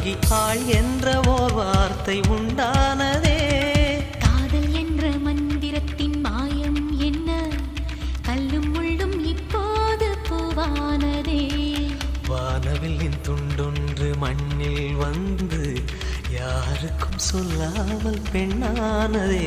பெண்ணாகி ஆள் என்ற ஓர் வார்த்தை உண்டானதே. காதல் என்ற மந்திரத்தின் மாயம் என்ன, கல்லும் முள்ளும் இப்போது பூவானதே. வானவில்லின் துண்டொன்று மண்ணில் வந்து யாருக்கும் சொல்லாமல் பெண்ணானதே.